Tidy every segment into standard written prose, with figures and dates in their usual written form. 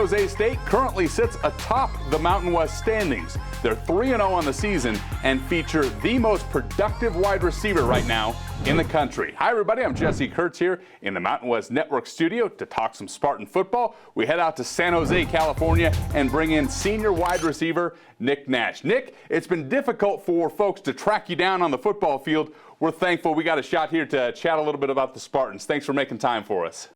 José State currently sits atop the Mountain West standings. They're 3-0 on the season and feature the most productive wide receiver right now in the country. Hi, everybody. I'm Jesse Kurtz here in the Mountain West Network studio to talk some Spartan football. We head out to San Jose, California, and bring in senior wide receiver Nick Nash. Nick, it's been difficult for folks to track you down on the football field. We're thankful we got a shot here to chat a little bit about the Spartans. Thanks for making time for us.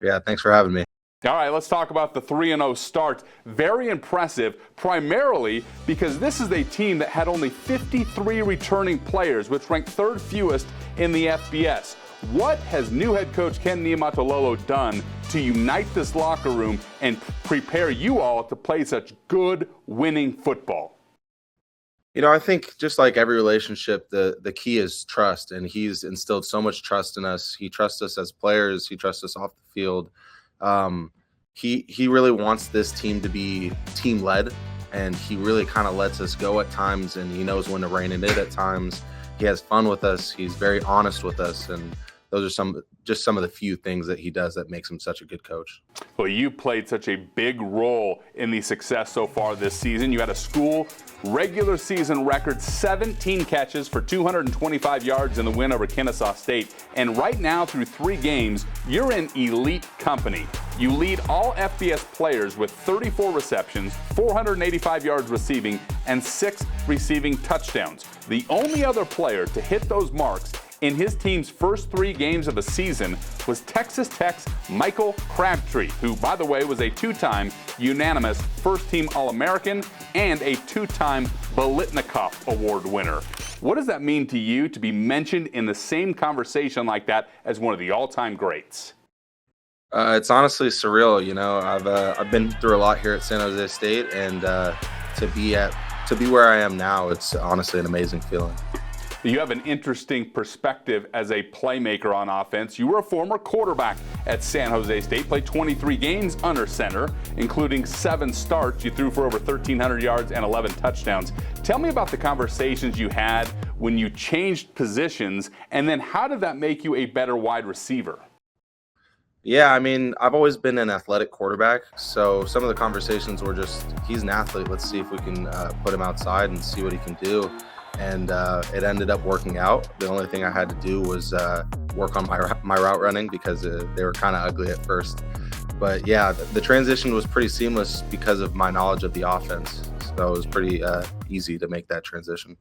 Yeah, thanks for having me. All right, let's talk about the 3-0 start. Very impressive, primarily because this is a team that had only 53 returning players, which ranked third fewest in the FBS. What has new head coach Ken Niumatalolo done to unite this locker room and prepare you all to play such good, winning football? You know, I think just like every relationship, the key is trust, and he's instilled so much trust in us. He trusts us as players. He trusts us off the field. He really wants this team to be team-led, and he really kind of lets us go at times, and he knows when to rein it in at times. He has fun with us. He's very honest with us, and those are some of the few things that he does that makes him such a good coach. Well, you played such a big role in the success so far this season. You had a school regular season record 17 catches for 225 yards in the win over José State. And right now, through 3 games, you're in elite company. You lead all FBS players with 34 receptions, 485 yards receiving, and 6 receiving touchdowns. The only other player to hit those marks in his team's first 3 games of the season was Texas Tech's Michael Crabtree, who, by the way, was a 2-time unanimous first-team All-American and a 2-time Bolitnikoff Award winner. What does that mean to you to be mentioned in the same conversation like that as one of the all-time greats? It's honestly surreal. You know, I've been through a lot here at San Jose State, and to be where I am now, it's honestly an amazing feeling. You have an interesting perspective as a playmaker on offense. You were a former quarterback at San Jose State, played 23 games under center, including 7 starts. You threw for over 1,300 yards and 11 touchdowns. Tell me about the conversations you had when you changed positions, and then how did that make you a better wide receiver? Yeah, I mean, I've always been an athletic quarterback, so some of the conversations were just, he's an athlete. Let's see if we can put him outside and see what he can do. And it ended up working out. The only thing I had to do was work on my route running because they were kind of ugly at first. But yeah, the transition was pretty seamless because of my knowledge of the offense. So it was pretty easy to make that transition.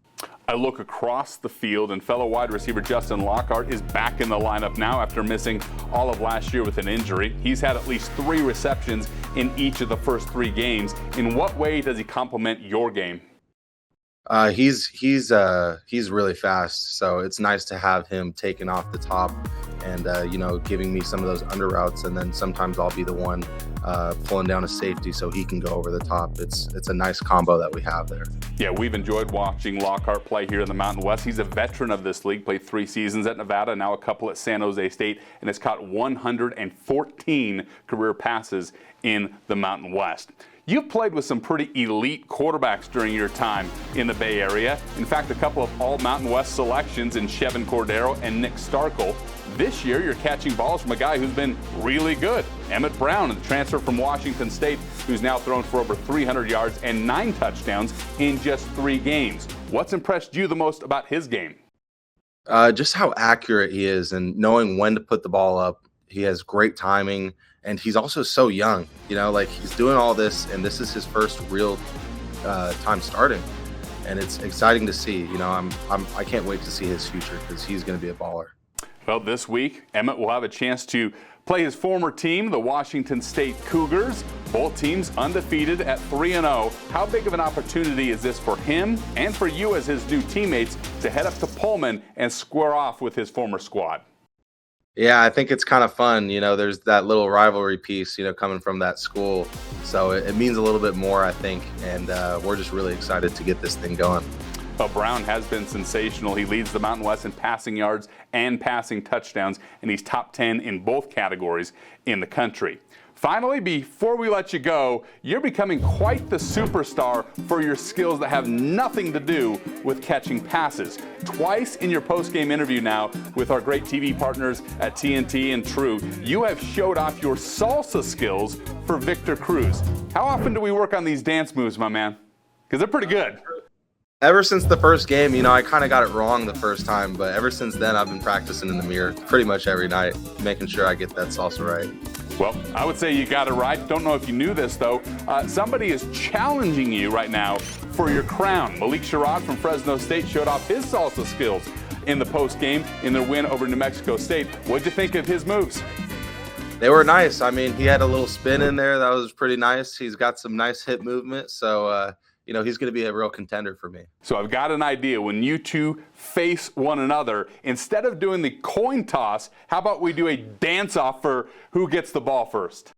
I look across the field, and fellow wide receiver Justin Lockhart is back in the lineup now after missing all of last year with an injury. He's had at least 3 receptions in each of the first 3 games. In what way does he complement your game? He's really fast, so it's nice to have him taking off the top and giving me some of those under routes, and then sometimes I'll be the one pulling down a safety so he can go over the top. It's a nice combo that we have there. Yeah, we've enjoyed watching Lockhart play here in the Mountain West. He's a veteran of this league, played 3 seasons at Nevada, now a couple at San Jose State, and has caught 114 career passes in the Mountain West. You've played with some pretty elite quarterbacks during your time in the Bay Area. In fact, a couple of all-Mountain West selections in Chevin Cordero and Nick Starkel. This year, you're catching balls from a guy who's been really good, Emmett Brown, the transfer from Washington State, who's now thrown for over 300 yards and 9 touchdowns in just 3 games. What's impressed you the most about his game? Just how accurate he is and knowing when to put the ball up. He has great timing. And he's also so young, you know, like he's doing all this, and this is his first real time starting, and it's exciting to see. You know, I can't wait to see his future because he's going to be a baller. Well, this week, Emmett will have a chance to play his former team, the Washington State Cougars. Both teams undefeated at 3-0. How big of an opportunity is this for him and for you as his new teammates to head up to Pullman and square off with his former squad? Yeah, I think it's kind of fun. You know, there's that little rivalry piece, you know, coming from that school. So it means a little bit more, I think. And we're just really excited to get this thing going. Well, Brown has been sensational. He leads the Mountain West in passing yards and passing touchdowns, and he's top 10 in both categories in the country. Finally, before we let you go, you're becoming quite the superstar for your skills that have nothing to do with catching passes. Twice in your post-game interview now with our great TV partners at TNT and True, you have showed off your salsa skills for Victor Cruz. How often do we work on these dance moves, my man? Because they're pretty good. Ever since the first game, I kind of got it wrong the first time, but ever since then, I've been practicing in the mirror pretty much every night, making sure I get that salsa right. Well, I would say you got it right. Don't know if you knew this, though. Somebody is challenging you right now for your crown. Malik Sherrod from Fresno State showed off his salsa skills in the post-game in their win over New Mexico State. What'd you think of his moves? They were nice. I mean, he had a little spin in there. That was pretty nice. He's got some nice hip movement, so he's going to be a real contender for me. So I've got an idea. When you two face one another, instead of doing the coin toss, how about we do a dance-off for who gets the ball first?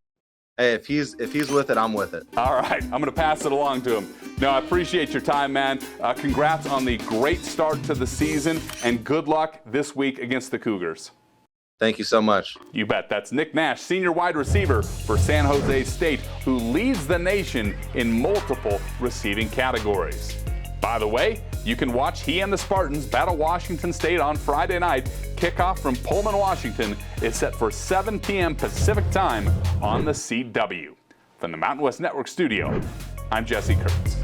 Hey, if he's with it, I'm with it. All right, I'm going to pass it along to him. No, I appreciate your time, man. Congrats on the great start to the season, and good luck this week against the Cougars. Thank you so much. You bet. That's Nick Nash, senior wide receiver for San Jose State, who leads the nation in multiple receiving categories. By the way, you can watch he and the Spartans battle Washington State on Friday night. Kickoff from Pullman, Washington is set for 7 p.m. Pacific time on the CW. From the Mountain West Network studio, I'm Jesse Kurtz.